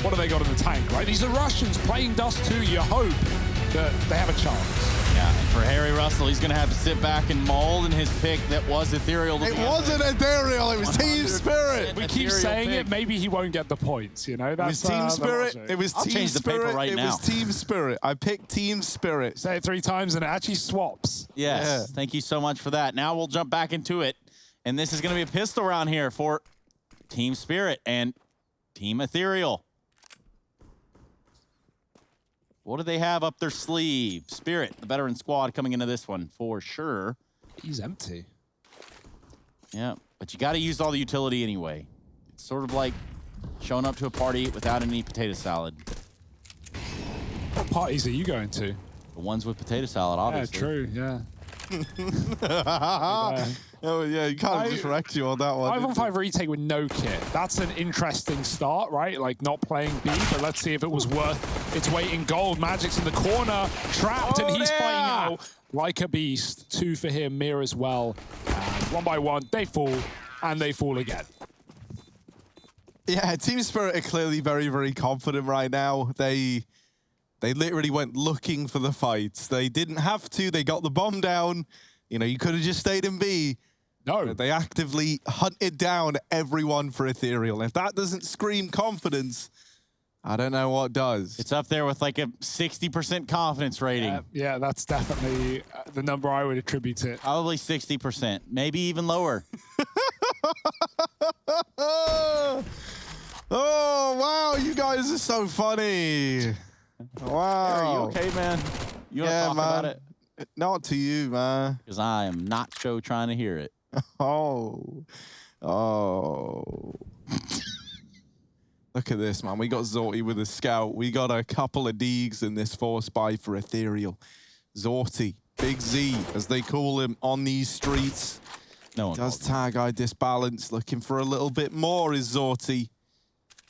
what have they got in the tank, right? These are Russians playing Dust2. You hope that they have a chance. Yeah, and for Harry Russell, he's going to have to sit back and mold in his pick that was Ethereal. It wasn't Ethereal, it was Team Spirit. We keep saying it, maybe he won't get the points, you know? That's, it was Team Spirit. It was I'll Team change the paper Spirit. right it now. was Team Spirit. I picked Team Spirit. Say it 3 times and it actually swaps. Yes, Yeah. thank you so much for that. Now we'll jump back into it. And this is going to be a pistol round here for Team Spirit and Team Ethereal. What do they have up their sleeve? Spirit, the veteran squad, coming into this one for sure. He's empty. Yeah, but you got to use all the utility anyway. It's sort of like showing up to a party without any potato salad. What parties are you going to? The ones with potato salad, obviously. Yeah, true, yeah. Oh yeah, you can't just wreck you on that one. 5-on-5 retake with no kit. That's an interesting start, right? Like not playing B, but let's see if it was worth its weight in gold. Magic's in the corner, trapped, and he's fighting out like a beast. 2 for him, Mir as well. And 1 by 1, they fall, and they fall again. Yeah, Team Spirit are clearly very, very confident right now. They literally went looking for the fights. They didn't have to. They got the bomb down. You know, you could have just stayed in B. No. They actively hunted down everyone for Ethereal. If that doesn't scream confidence, I don't know what does. It's up there with like a 60% confidence rating. Yeah, that's definitely the number I would attribute it. Probably 60%, maybe even lower. Oh, wow, you guys are so funny. Wow. Are you okay, man? You want to talk about it? Not to you, man. Because I am not trying to hear it. Oh. Oh. Look at this, man. We got Zorty with a scout. We got a couple of Deegs in this force buy for Ethereal. Zorty, Big Z, as they call him on these streets. No one Does tag eye disbalance. Looking for a little bit more is Zorty.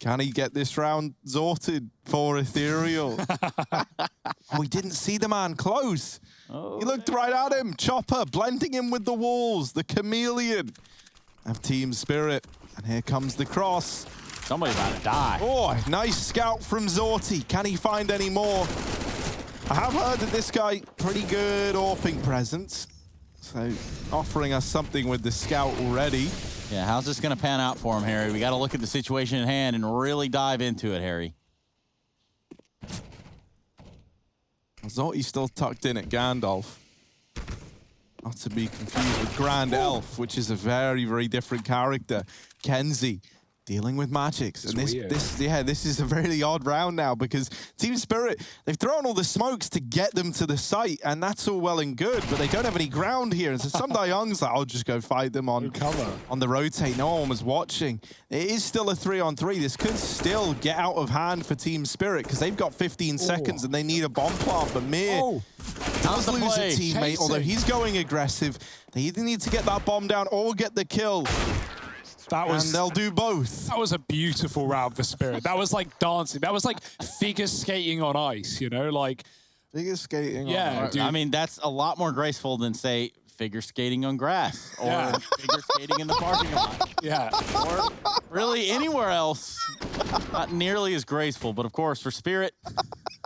Can he get this round Zorted for Ethereal? We didn't see the man close. Oh, He looked right at him. Chopper blending in with the walls. The chameleon of Team Spirit. And here comes the cross. Somebody's about to die. Oh, nice scout from Zorty. Can he find any more? I have heard that this guy, pretty good AWPing presence. So offering us something with the scout already. Yeah, how's this going to pan out for him, Harry? We got to look at the situation at hand and really dive into it, Harry. Zorty's still tucked in at Gandalf. Not to be confused with Grand Elf, which is a very, very different character. Kenzie dealing with magics. And this is a really odd round now because Team Spirit, they've thrown all the smokes to get them to the site, and that's all well and good, but they don't have any ground here. And so some Young's like, I'll just go fight them on the rotate. No one was watching. It is still a 3-on-3. This could still get out of hand for Team Spirit because they've got 15 seconds and they need a bomb plant. But Mir does lose a teammate, although he's going aggressive. They either need to get that bomb down or get the kill. And they'll do both. That was a beautiful round for Spirit. That was like dancing. That was like figure skating on ice, you know? Like figure skating on ice. I mean, that's a lot more graceful than, say, figure skating on grass or figure skating in the parking lot. Yeah. Or really anywhere else. Not nearly as graceful, but of course, for Spirit,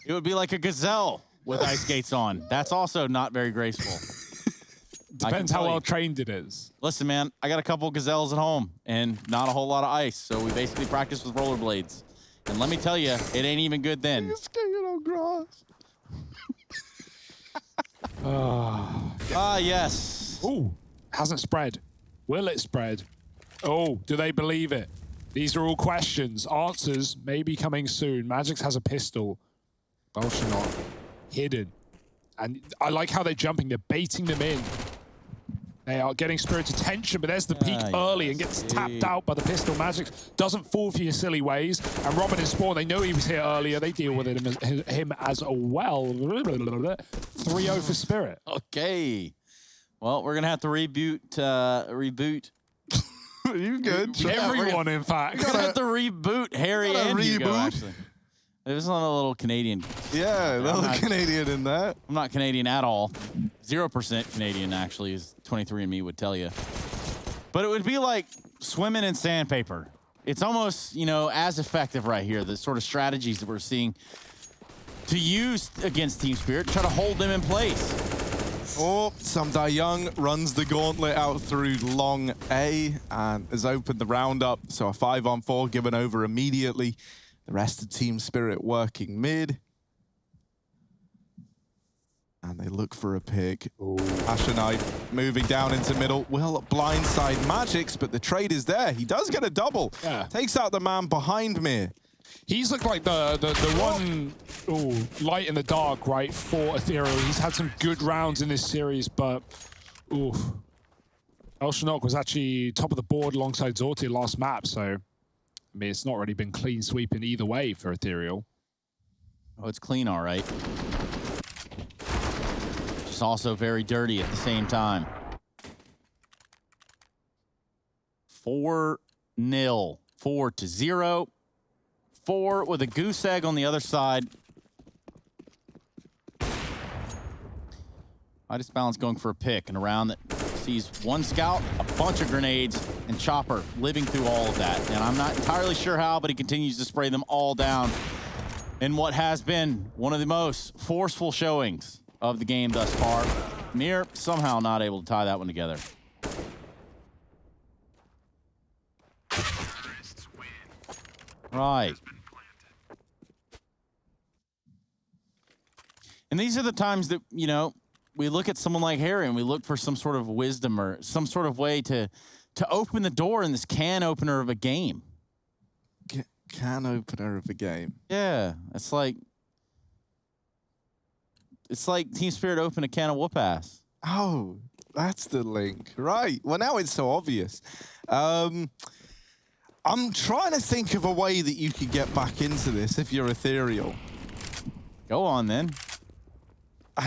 it would be like a gazelle with ice skates on. That's also not very graceful. Depends how well trained it is. Listen, man, I got a couple gazelles at home and not a whole lot of ice, so we basically practice with rollerblades. And let me tell you, it ain't even good then. You're skating on grass. Yes. Ooh, hasn't spread. Will it spread? Oh, do they believe it? These are all questions. Answers may be coming soon. Magix has a pistol. Bolshanov hidden. And I like how they're jumping. They're baiting them in. They are getting Spirit's attention, but there's the peak early and gets tapped out by the pistol. Magic doesn't fall for your silly ways. And Robin is Spawn. They know he was here earlier. They deal with him as well. 3-0 for Spirit. Okay. Well, we're going to have to reboot. You good? Everyone, in fact. We're going to have to reboot Harry and Hugo, actually. It was on a little Canadian. Yeah, a little Canadian in that. I'm not Canadian at all. 0% Canadian, actually, as 23andMe would tell you. But it would be like swimming in sandpaper. It's almost, you know, as effective right here, the sort of strategies that we're seeing to use against Team Spirit, try to hold them in place. Oh, Samdai Young runs the gauntlet out through long A and has opened the round up. So a 5-on-4 given over immediately. The rest of Team Spirit working mid. And they look for a pick. Ashenite moving down into middle. Will blindside Magix, but the trade is there. He does get a double. Yeah. Takes out the man behind me. He's looked like the one light in the dark, right, for Ethereal. He's had some good rounds in this series, but El Shinnok was actually top of the board alongside Zorti last map, so I mean, it's not really been clean sweeping either way for Ethereal. Oh, it's clean, all right. It's also very dirty at the same time. 4-0, 4-0. 4 with a goose egg on the other side. I just balance going for a pick in a round that sees one scout, a bunch of grenades, and Chopper living through all of that. And I'm not entirely sure how, but he continues to spray them all down in what has been one of the most forceful showings of the game thus far. Mir somehow not able to tie that one together. Right. And these are the times that, you know, we look at someone like Harry and we look for some sort of wisdom or some sort of way to open the door in this can opener of a game. Can opener of a game. Yeah, it's like Team Spirit open a can of whoop ass. Oh, that's the link. Right. Well, now it's so obvious. I'm trying to think of a way that you could get back into this if you're Ethereal. Go on, then.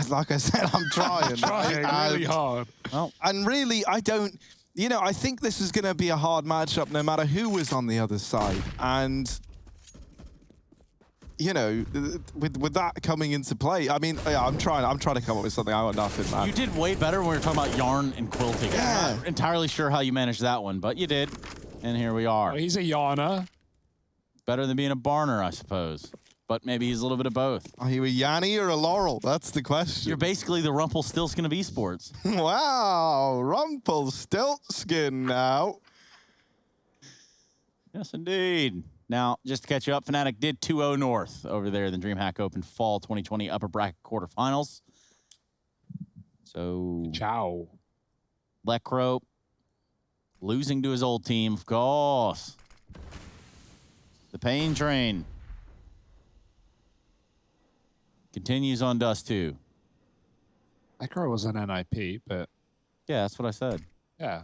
Like I said, I'm trying. Trying really hard. Well, and really, I don't... You know, I think this is going to be a hard matchup no matter who was on the other side. And, you know, with that coming into play, I mean, yeah, I'm trying to come up with something. I got nothing, man. you did way better when we were talking about yarn and quilting. Yeah. I'm not entirely sure how you managed that one, but you did. And here we are. Well, he's a yarner. Better than being a barner, I suppose. But maybe he's a little bit of both. Are you a Yanni or a Laurel? That's the question. You're basically the Rumpelstiltskin of esports. Wow, Rumpelstiltskin now. Yes, indeed. Now, just to catch you up, Fnatic did 2-0 North over there in the DreamHack Open Fall 2020 Upper Bracket Quarterfinals. So, Ciao. Lecro losing to his old team, of course. The pain train continues on Dust2. Echo was an NIP, but Yeah, that's what I said. yeah.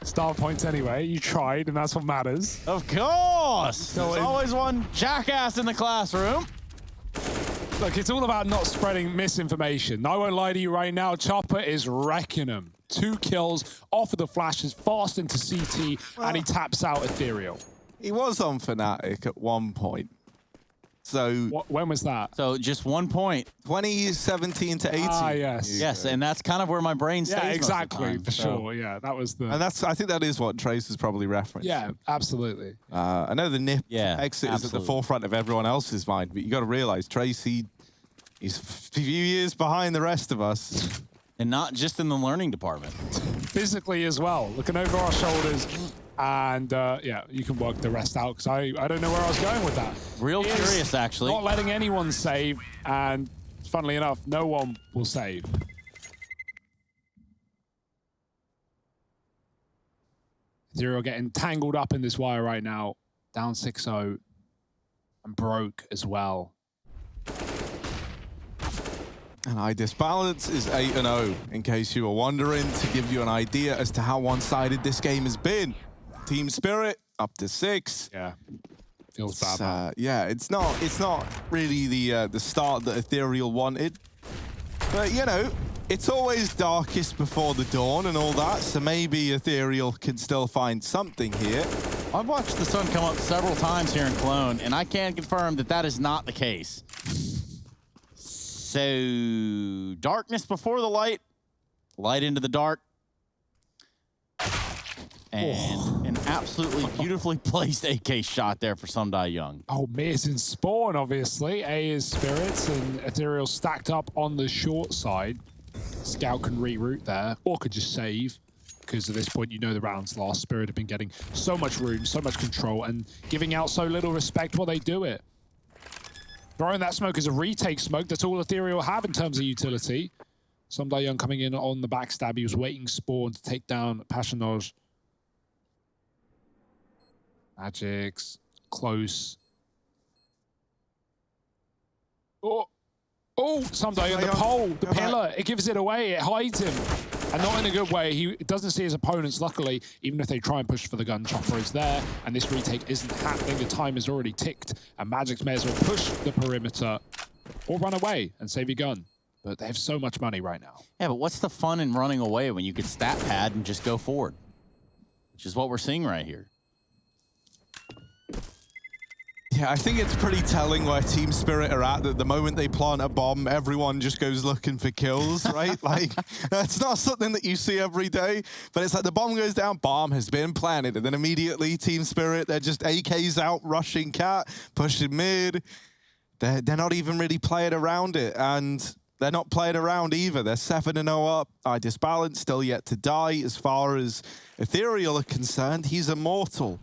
Star points anyway. You tried, and that's what matters. Of course! So There's it- always one jackass in the classroom. Look, it's all about not spreading misinformation. I won't lie to you right now. Chopper is wrecking them. 2 kills off of the flashes, fast into CT, and he taps out Ethereal. He was on Fnatic at one point. So When was that? So just 1 point. 2017 to 18. Ah, yes. Yes, and that's kind of where my brain stays. Yeah, most of the exactly, time, for so. sure. Yeah, that was the... And I think that is what Trace is probably referencing. Yeah, absolutely. I know the NIP Yeah, exit is at the absolutely. forefront of everyone else's mind, but you got to realize Tracy, he's a few years behind the rest of us. And not just in the learning department. Physically as well, looking over our shoulders. And yeah, you can work the rest out because I don't know where I was going with that. Real He is curious, actually. Not letting anyone save, and funnily enough, no one will save. Zero getting tangled up in this wire right now. Down 6-0 and broke as well. And IDIS balance is 8-0, in case you were wondering, to give you an idea as to how one-sided this game has been. Team Spirit up to 6. Yeah, feels bad. Man. Yeah, it's not really the start that Ethereal wanted, but you know, it's always darkest before the dawn and all that. So maybe Ethereal can still find something here. I've watched the sun come up several times here in Cologne, and I can confirm that that is not the case. So, darkness before the light, light into the dark, and an absolutely beautifully placed AK shot there for Sundai Young. Oh, Mir's in spawn, obviously. A is Spirits, and Ethereal stacked up on the short side. Scout can reroute there, or could just save, because at this point, you know the round's lost. Spirit have been getting so much room, so much control, and giving out so little respect while they do it. Throwing that smoke is a retake smoke. That's all Ethereal have in terms of utility. Sundai Young coming in on the backstab. He was waiting spawn to take down Passionage. Magic's close. Oh, Sundai in the pole, the pillar. It gives it away. It hides him. And not in a good way. He doesn't see his opponents, luckily, even if they try and push for the gun. Chopper is there, and this retake isn't happening. The time is already ticked, and Magic's may as well push the perimeter or run away and save your gun. But they have so much money right now. Yeah, but what's the fun in running away when you could stat pad and just go forward? Which is what we're seeing right here. Yeah, I think it's pretty telling where Team Spirit are at, that the moment they plant a bomb, everyone just goes looking for kills, right? Like, that's not something that you see every day, but it's like the bomb goes down, bomb has been planted, and then immediately Team Spirit, they're just AKs out, rushing cat, pushing mid. They're not even really playing around it, and they're not playing around either. They're 7-0 up. Disbalance still yet to die. As far as Ethereal are concerned, he's immortal.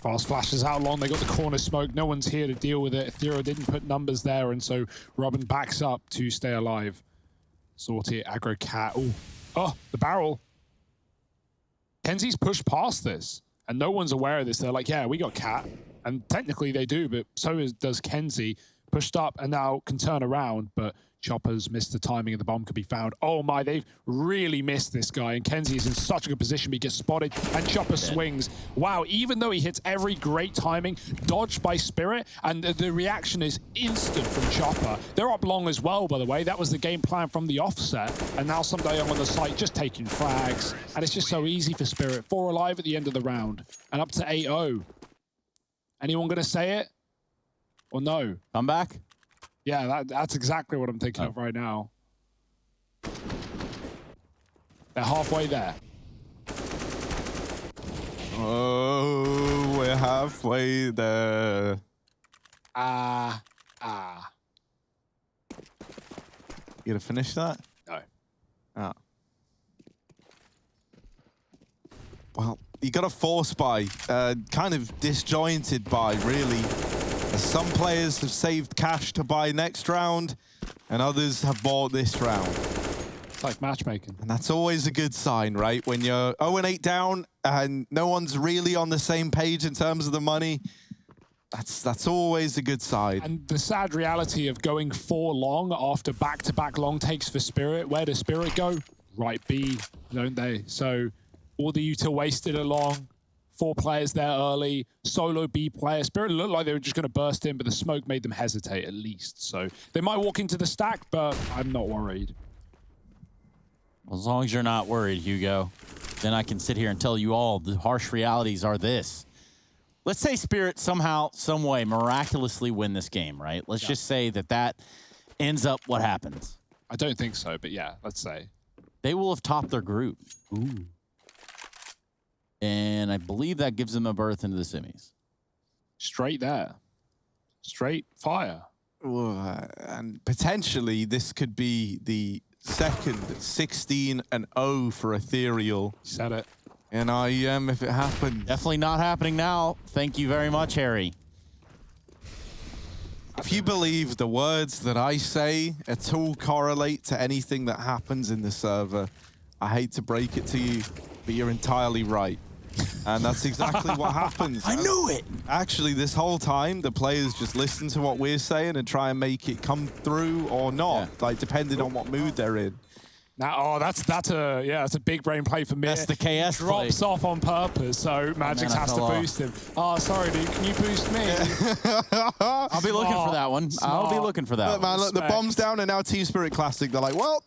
Fast flashes out long. They got the corner smoke. No one's here to deal with it. Ethereal didn't put numbers there, and so Robin backs up to stay alive. Sortie, aggro cat. Ooh. Oh, the barrel. Kenzie's pushed past this, and no one's aware of this. They're like, yeah, we got cat. And technically they do, but so does Kenzie. Pushed up and now can turn around, but Chopper's missed the timing and the bomb could be found. Oh my, they've really missed this guy, and Kenzie is in such a good position, but he gets spotted, and Chopper swings. Wow, even though he hits every great timing, dodged by Spirit, and the reaction is instant from Chopper. They're up long as well, by the way. That was the game plan from the offset, and now Sundai Young on the site just taking frags, and it's just so easy for Spirit. 4 alive at the end of the round, and up to 8-0. Anyone gonna say it? Or no? Come back? Yeah, that's exactly what I'm thinking of right now. They're halfway there. Oh, we're halfway there. You gonna finish that? No. Oh. Well, you got a force buy, kind of disjointed buy, really. Some players have saved cash to buy next round, and others have bought this round. It's like matchmaking. And that's always a good sign, right? When you're 0-8 down and no one's really on the same page in terms of the money, that's always a good sign. And the sad reality of going 4 long after back-to-back long takes for Spirit, where does Spirit go? Right B, don't they? So all the util wasted along. 4 players there early, solo B player. Spirit looked like they were just going to burst in, but the smoke made them hesitate at least. So they might walk into the stack, but I'm not worried. As long as you're not worried, Hugo, then I can sit here and tell you all the harsh realities are this. Let's say Spirit somehow, some way, miraculously win this game, right? Let's just say that ends up what happens. I don't think so, but yeah, let's say. They will have topped their group. Ooh. And I believe that gives them a berth into the semis. Straight there. Straight fire. And potentially this could be the second 16-0 for Ethereal. Said it. And IEM if it happened. Definitely not happening now. Thank you very much, Harry. If you believe the words that I say at all correlate to anything that happens in the server, I hate to break it to you, but you're entirely right. And that's exactly what happens. I knew it! Actually, this whole time, the players just listen to what we're saying and try and make it come through or not, like depending on what mood they're in. Now, that's a big brain play for me. That's the KS Drops play. off on purpose, so Magix has to boost him. Oh, sorry, dude. Can you boost me? I'll be looking for that one. I'll be looking for that Look, man, one. look, the bomb's down and now Team Spirit Classic. They're like, well,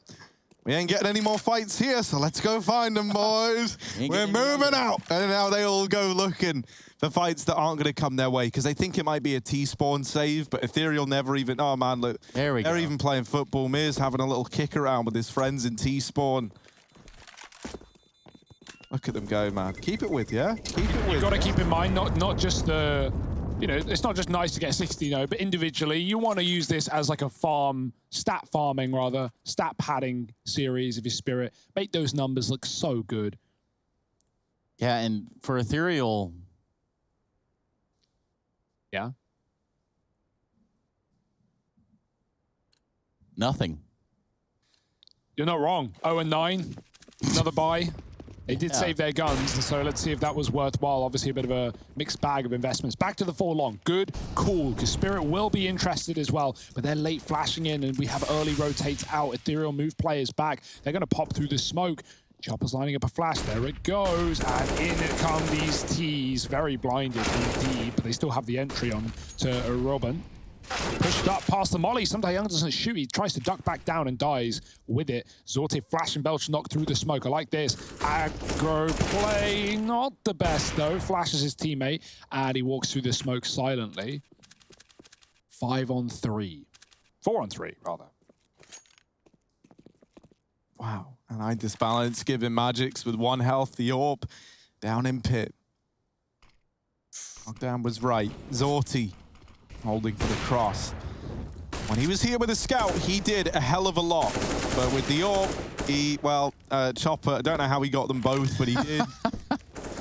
we ain't getting any more fights here, so let's go find them, boys. We're moving out. And now they all go looking for fights that aren't going to come their way because they think it might be a T-spawn save, but Ethereal never even... Oh, man, look. There we go. They're even playing football. Mir's having a little kick around with his friends in T-spawn. Look at them go, man. Keep it with, yeah? Keep it with. You've got to keep in mind, not just the, you know, it's not just nice to get 16-0, but individually, you want to use this as like a stat padding series of your Spirit. Make those numbers look so good. Yeah, and for Ethereal... Yeah? Nothing. You're not wrong. 0-9, another buy. They did save their guns, so let's see if that was worthwhile. Obviously, a bit of a mixed bag of investments. Back to the 4 long. Good, cool, because Spirit will be interested as well, but they're late flashing in, and we have early rotates out. Ethereal move players back. They're going to pop through the smoke. Chopper's lining up a flash. There it goes, and in come these T's. Very blinded indeed, but they still have the entry on to Robin. Pushed up past the molly. Some Young doesn't shoot. He tries to duck back down and dies with it. Zorte flash and belch knock through the smoke. I like this. Aggro play. Not the best, though. Flashes his teammate, and he walks through the smoke silently. 5 on 3. 4 on 3, rather. Wow. And I disbalance giving Magics with 1 health. The AWP down in pit. Knockdown was right. Zorte holding for the cross. When he was here with a scout, he did a hell of a lot. But with the AWP, Chopper, I don't know how he got them both, but he did.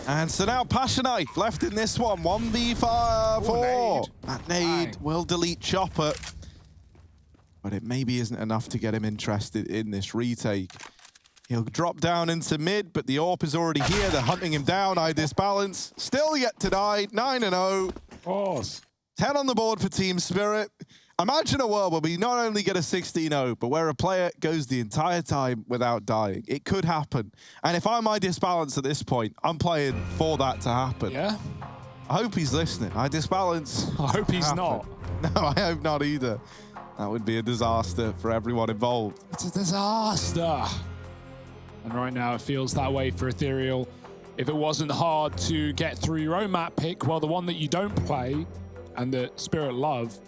And so now Passion Knife left in this one. 1v4. That nade will delete Chopper. But it maybe isn't enough to get him interested in this retake. He'll drop down into mid, but the AWP is already here. They're hunting him down. I disbalance. Still yet to die. 9-0. Of course. 10 on the board for Team Spirit. Imagine a world where we not only get a 16-0, but where a player goes the entire time without dying. It could happen. And if I'm I disbalance at this point, I'm playing for that to happen. Yeah? I hope he's listening. I disbalance. I hope he's not. No, I hope not either. That would be a disaster for everyone involved. It's a disaster. And right now it feels that way for Ethereal. If it wasn't hard to get through your own map pick, well, the one that you don't play and that Spirit love,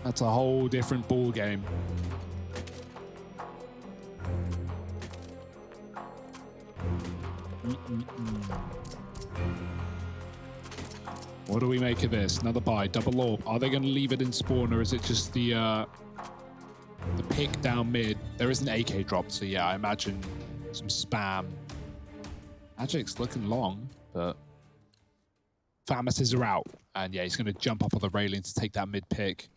that's a whole different ball game. What do we make of this? Another buy, double AWP. Are they going to leave it in spawn, or is it just the pick down mid? There is an AK drop, so yeah, I imagine some spam. Magic's looking long, but Famises are out. And yeah, he's going to jump up on the railing to take that mid pick.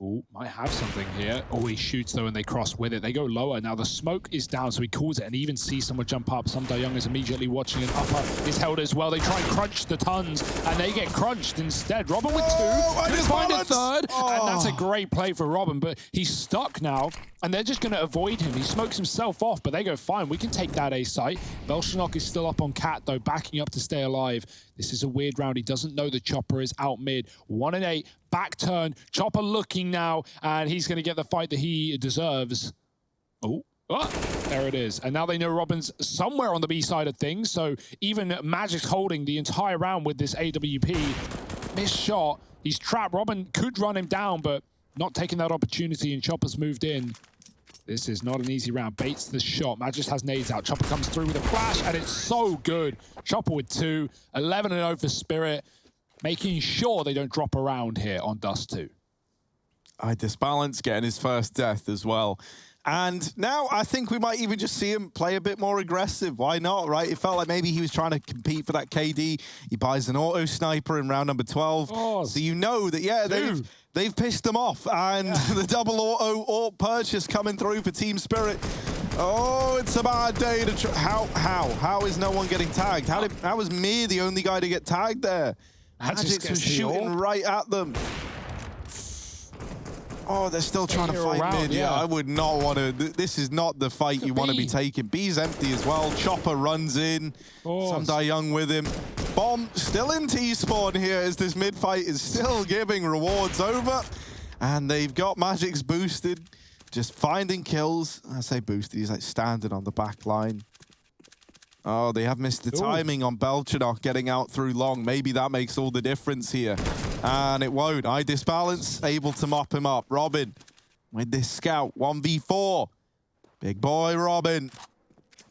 Ooh, might have something here. Oh, he shoots though, and they cross with it. They go lower. Now the smoke is down, so he calls it, and even sees someone jump up. Some Young is immediately watching, an upper is held as well. They try and crunch the tons, and they get crunched instead. Robin with 2. They find a 3rd, and that's a great play for Robin, but he's stuck now, and they're just going to avoid him. He smokes himself off, but they go, fine, we can take that A site. Belchanok is still up on Cat, though, backing up to stay alive. This is a weird round. He doesn't know the Chopper is out mid. 1 and 8, back turn. Chopper looking now, and he's going to get the fight that he deserves. Oh, there it is. And now they know Robin's somewhere on the B side of things, so even Magic's holding the entire round with this AWP. Missed shot. He's trapped. Robin could run him down, but not taking that opportunity, and Chopper's moved in. This is not an easy round. Baits the shot. Magis has nades out. Chopper comes through with a flash, and it's so good. Chopper with 2. 11-0 for Spirit, making sure they don't drop around here on Dust2. I disbalance, getting his first death as well. And now I think we might even just see him play a bit more aggressive. Why not, right? It felt like maybe he was trying to compete for that KD. He buys an auto sniper in round number 12. Oh, so you know that, yeah, they've pissed him off. And the double auto purchase coming through for Team Spirit. Oh, it's a bad day to how is no one getting tagged? How was Mir the only guy to get tagged there? Magix was shooting right at them. Oh, they're still trying to fight mid. Yeah, I would not want to. This is not the fight you want to be taking. B's empty as well. Chopper runs in. Some Young with him. Bomb still in T-spawn here as this mid fight is still giving rewards over. And they've got Magic's boosted. Just finding kills. I say boosted, he's like standing on the back line. Oh, they have missed the timing on Belchanok getting out through long. Maybe that makes all the difference here. And it won't. I disbalance, able to mop him up. Robin with this scout, 1v4. Big boy Robin.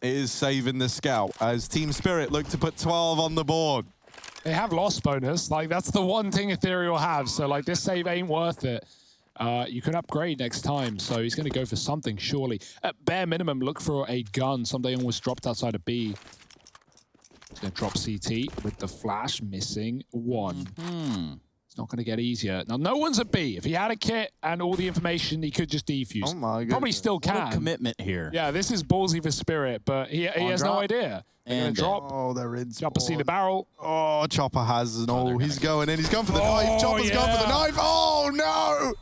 is saving the scout as Team Spirit look to put 12 on the board. They have loss bonus. Like, that's the one thing Ethereal have. So, like, this save ain't worth it. You can upgrade next time. So he's going to go for something, surely. At bare minimum, look for a gun. Something almost dropped outside of B. He's going to drop CT with the flash, missing one. It's not going to get easier. Now, no one's at B. If he had a kit and all the information, he could just defuse. Oh my goodness. Probably still can. What a commitment here. Yeah, this is ballsy for Spirit, but he has no idea. They're going to drop. Oh, they're in. Chopper see the barrel. Oh, Chopper has an all. He's going in. He's going for the Oh, knife. Chopper's gone for the knife. Oh, no.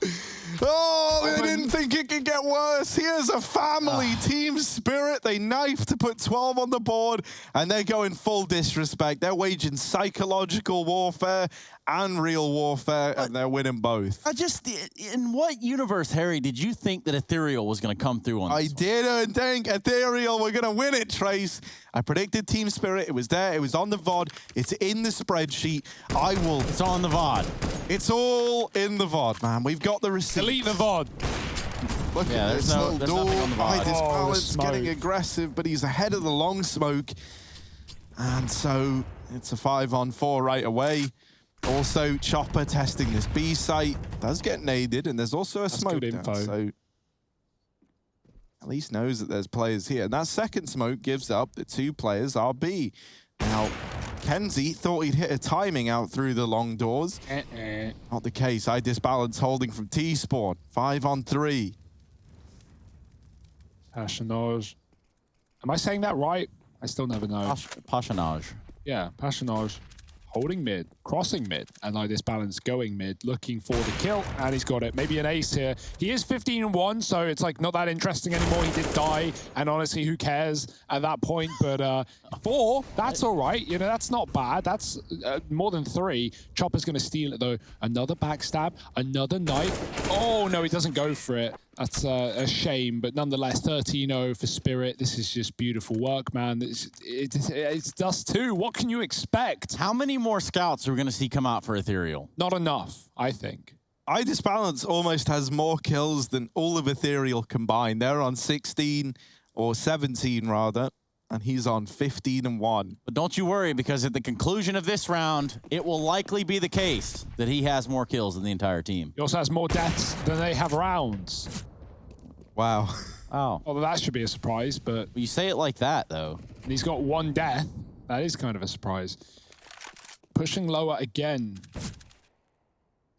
Oh, they didn't think it could get worse. Here's a family. Team Spirit. They knife to put 12 on the board, and they're going full disrespect. They're waging psychological warfare and real warfare, and they're winning both. In what universe, Harry, did you think that Ethereal was going to come through on this I didn't think Ethereal were going to win it, Trace. I predicted Team Spirit. It was there. It was on the VOD. It's in the spreadsheet. It's on the VOD. It's all in the VOD, man. We've got the receipt. Delete the VOD. Look Yeah, at there's this no- little there's door. nothing on the VOD. This Oh, the balance smoke. getting aggressive, but he's ahead of the long smoke. And so it's a 5-on-4 right away. Also, Chopper testing this B site. Does get naded, and there's also a smoke good down, info. so at least knows that there's players here. And that second smoke gives up that 2 players are B. Now, Kenzie thought he'd hit a timing out through the long doors. Not the case. I disbalance holding from T-Spawn. 5-on-3. Passionage. Am I saying that right? I still never know. Passionage. Yeah, Passionage. Holding mid, crossing mid, and like this balance going mid, looking for the kill, and he's got it. Maybe an ace here. He is 15-1, so it's like not that interesting anymore. He did die, and honestly, who cares at that point? But 4, that's all right. You know, that's not bad. That's more than 3. Chopper's going to steal it, though. Another backstab, another knife. Oh, no, he doesn't go for it. That's a shame, but nonetheless, 13-0 for Spirit. This is just beautiful work, man. It's Dust2. What can you expect? How many more scouts are we going to see come out for Ethereal? Not enough, I think. I Disbalance almost has more kills than all of Ethereal combined. They're on 16, or 17 rather, and he's on 15-1. But don't you worry, because at the conclusion of this round, it will likely be the case that he has more kills than the entire team. He also has more deaths than they have rounds. Wow. Oh. Although that should be a surprise, but You say it like that, though. he's got 1 death. That is kind of a surprise. Pushing lower again.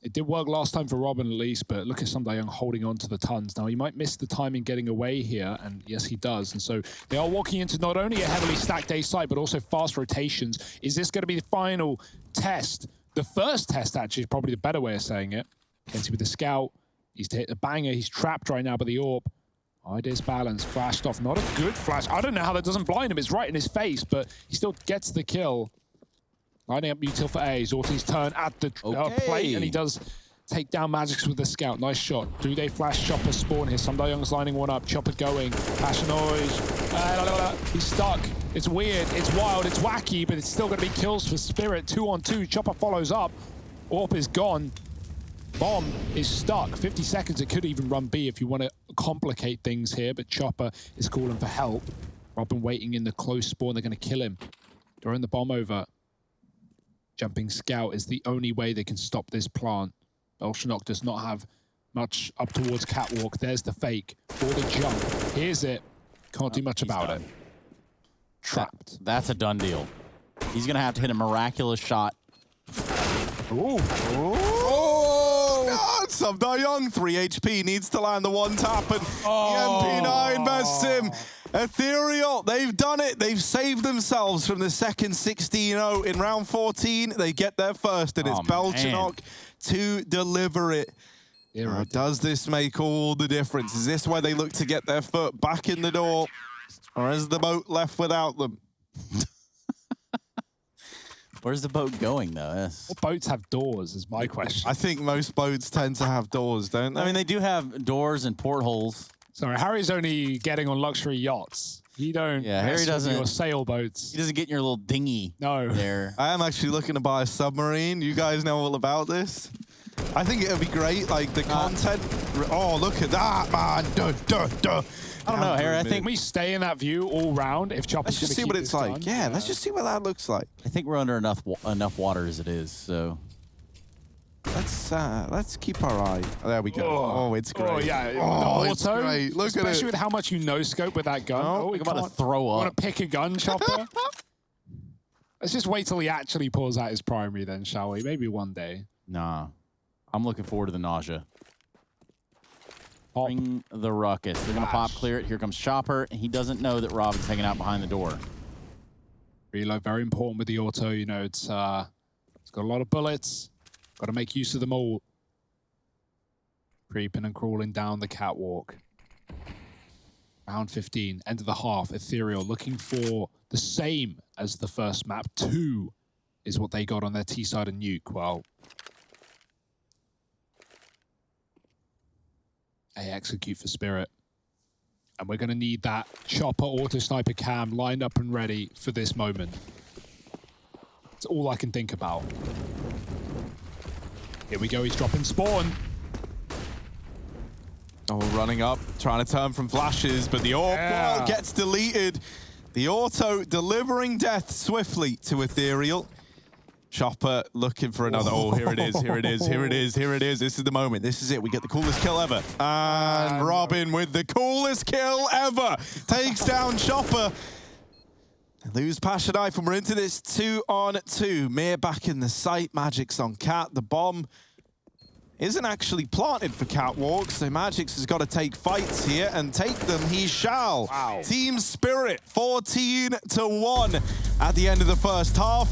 It did work last time for Robin at least, but look at Young holding on to the tons. Now, he might miss the timing getting away here, and yes, he does. And so they are walking into not only a heavily stacked A site, but also fast rotations. Is this going to be the final test? The first test, actually, is probably the better way of saying it. Kenzie with the scout. He's hit the banger. He's trapped right now by the AWP. Ideas balance, flashed off. Not a good flash. I don't know how that doesn't blind him. It's right in his face, but he still gets the kill. Lining up util for A. Zorti's turn at the plate, and he does take down Magix with the scout. Nice shot. Do they flash Chopper spawn here? Young's lining one up. Chopper going. Passion noise. He's stuck. It's weird. It's wild. It's wacky, but it's still going to be kills for Spirit. 2-on-2. Chopper follows up. AWP is gone. Bomb is stuck. 50 seconds. It could even run B if you want to complicate things here, but Chopper is calling for help. Robin waiting in the close spawn. They're going to kill him. Throwing the bomb over. Jumping scout is the only way they can stop this plant. Bolshanok does not have much up towards catwalk. There's the fake for the jump. Here's it. Can't do much about it. Trapped. That's a done deal. He's going to have to hit a miraculous shot. Ooh. Young, 3 HP, needs to land the 1 tap, and MP9 bests him. Ethereal, they've done it. They've saved themselves from the second 16-0 in round 14. They get there first, and it's Bolshanok to deliver it. Does this make all the difference? Is this where they look to get their foot back in the door, or is the boat left without them? Where's the boat going, though? What boats have doors is my question. I think most boats tend to have doors, don't they? I mean, they do have doors and portholes. Sorry, Harry's only getting on luxury yachts. He don't. Yeah, Harry mess with doesn't. your sailboats. He doesn't get in your little dinghy. No. There. I am actually looking to buy a submarine. You guys know all about this. I think it would be great, like the content. Oh, look at that, man. Duh, duh, duh. I don't know, Harry. I Can think we stay in that view all round if Chopper's Let's just see gonna what keep it's this like. done? Yeah, let's just see what that looks like. we're under enough water as it is. So Let's keep our eye. There we go. Oh, it's great. Oh yeah. Oh, the it's auto, great. Look at especially it. with how much you no scope with that gun. Oh, we I'm about to can't. throw Want up. to pick a gun, Chopper? Let's just wait till he actually pulls out his primary, then, shall we? Maybe one day. Nah, I'm looking forward to the nausea. Pop. Bring the ruckus. They're gonna pop clear it. Here comes Chopper, and he doesn't know that Robin's hanging out behind the door. Reload, very important with the auto. You know, it's got a lot of bullets. Got to make use of them all. Creeping and crawling down the catwalk. Round 15, end of the half. Ethereal looking for the same as the first map. 2 is what they got on their T-side and nuke. Well, they execute for Spirit. And we're going to need that Chopper auto sniper cam lined up and ready for this moment. It's all I can think about. Here we go, he's dropping spawn. Oh, running up, trying to turn from flashes, but the AWP gets deleted. The auto delivering death swiftly to Ethereal. Chopper looking for another. Oh, here it is, here it is, here it is, here it is. This is the moment. This is it. We get the coolest kill ever. And Robin with the coolest kill ever takes down Chopper. They lose Passion Knife, and we're into this 2-on-2. Mir back in the site. Magic's on Cat. The bomb isn't actually planted for Catwalk, so Magix has got to take fights here, and take them he shall. Wow. Team Spirit, 14-1 at the end of the first half.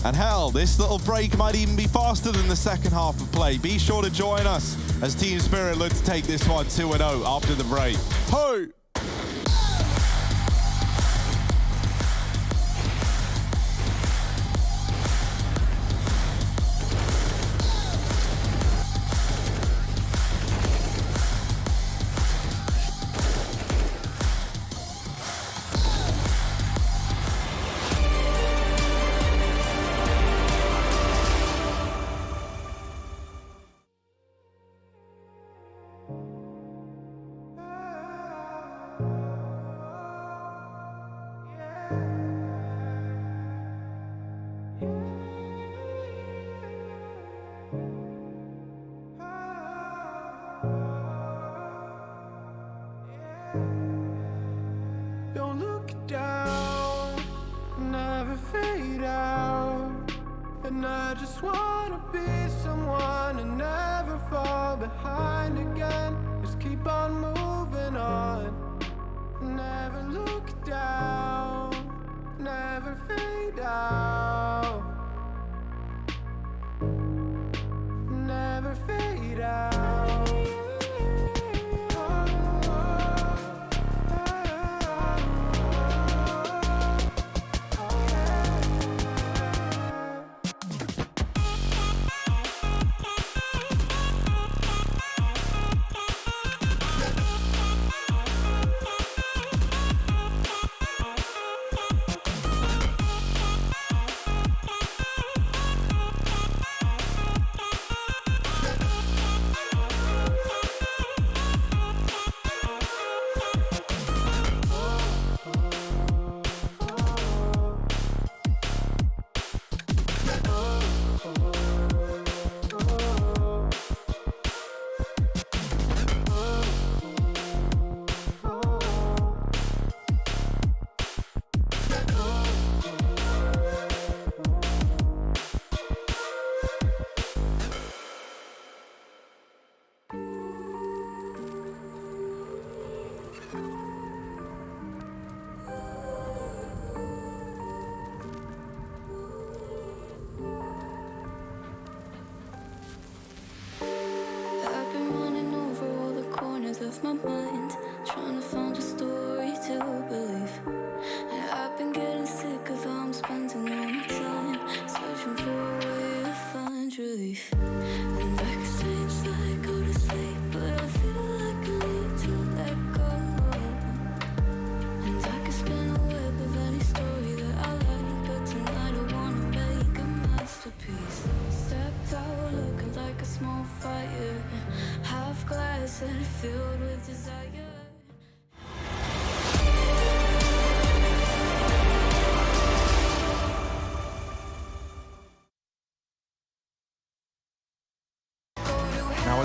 And hell, this little break might even be faster than the second half of play. Be sure to join us as Team Spirit look to take this one 2-0 after the break. Ho! Don't look down, never fade out. And I just wanna be someone and never fall behind again. Just keep on moving on. Never look down, never fade out. Never fade out.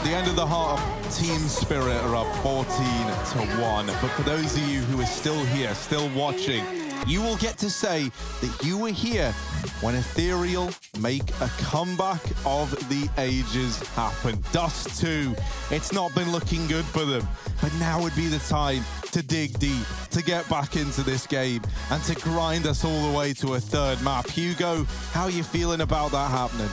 At the end of the half, Team Spirit are up 14-1. But for those of you who are still here, still watching, you will get to say that you were here when Ethereal make a comeback of the ages happen. Dust2, it's not been looking good for them, but now would be the time to dig deep, to get back into this game, and to grind us all the way to a third map. Hugo, how are you feeling about that happening?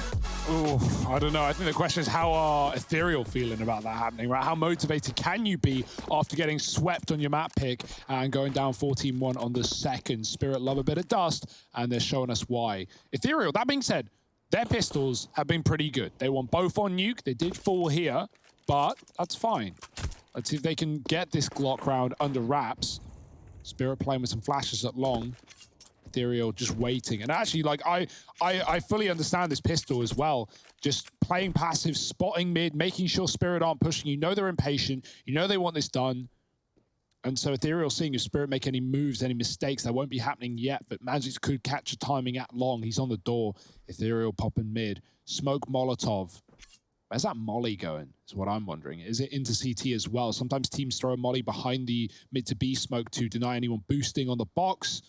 Oh, I don't know. I think the question is, how are Ethereal feeling about that happening, right? How motivated can you be after getting swept on your map pick and going down 14-1 on the second? Spirit love a bit of dust, and they're showing us why. Ethereal, that being said, their pistols have been pretty good. They won both on Nuke. They did fall here, but that's fine. Let's see if they can get this Glock round under wraps. Spirit playing with some flashes at long. Ethereal just waiting. And actually, like, I fully understand this pistol as well. Just playing passive, spotting mid, making sure Spirit aren't pushing. You know they're impatient. You know they want this done. And so Ethereal seeing if Spirit make any moves, any mistakes, that won't be happening yet. But Magic could catch a timing at long. He's on the door. Ethereal popping mid. Smoke Molotov. Where's that molly going, is what I'm wondering. Is it into CT as well? Sometimes teams throw a molly behind the mid to B smoke to deny anyone boosting on the box.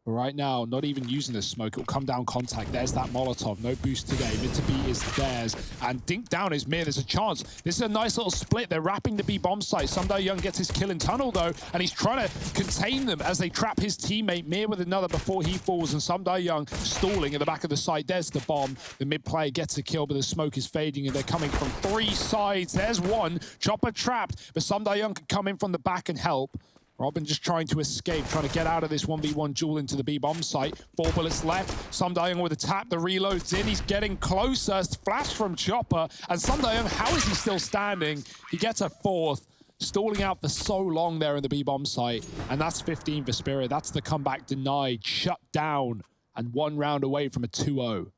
But right now, not even using the smoke, it'll come down contact. There's that Molotov. No boost today. Mid to B is theirs. And dink down is mid. There's a chance. This is a nice little split. They're wrapping the B bomb site. Sunday Young gets his kill in tunnel, though, and he's trying to contain them as they trap his teammate Mir with another before he falls. And Sunday Young stalling at the back of the site. There's the bomb. The mid player gets a kill, but the smoke is fading, and they're coming from three sides. There's one. Chopper trapped, but Sunday Young could come in from the back and help. Robin just trying to escape, trying to get out of this 1v1 duel into the B-bomb site. 4 bullets left. Sundayoung with a tap. The reload's in. He's getting closer. Flash from Chopper. And Sundayoung, how is he still standing? He gets a fourth. Stalling out for so long there in the B-bomb site. And that's 15 for Spirit. That's the comeback denied. Shut down. And 1 round away from a 2-0.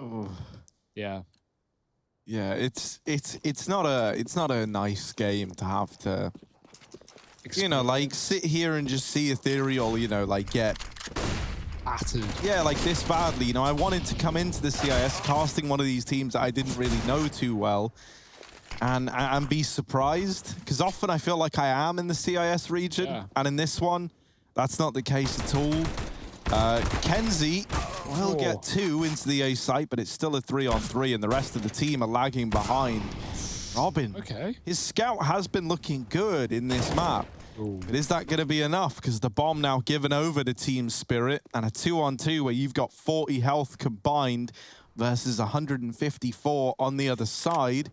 Oh, yeah. Yeah, it's not a nice game to have to, you know, like sit here and just see Ethereal, you know, like get battered. Yeah, like this badly. You know, I wanted to come into the CIS casting one of these teams that I didn't really know too well, and be surprised, because often I feel like I am in the CIS region, and in this one, that's not the case at all. Kenzie will get 2 into the A site, but it's still a 3-on-3, and the rest of the team are lagging behind. Robin, his scout has been looking good in this map. But is that going to be enough? Because the bomb now given over to Team Spirit, and a 2-on-2 where you've got 40 health combined versus 154 on the other side.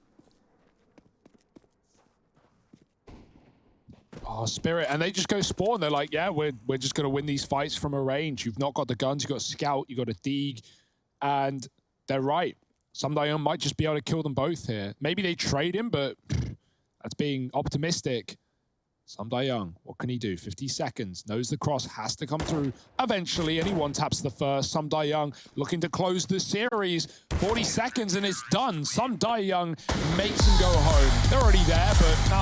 Oh, Spirit, and they just go spawn. They're like, yeah, we're just going to win these fights from a range. You've not got the guns, you've got Scout, you've got a Deeg, and they're right. Sundayoung might just be able to kill them both here. Maybe they trade him, but that's being optimistic. Sundayoung, what can he do? 50 seconds, knows the cross has to come through eventually, and he one-taps the first. Sundayoung looking to close the series. 40 seconds, and it's done. Sundayoung makes him go home. They're already there, but now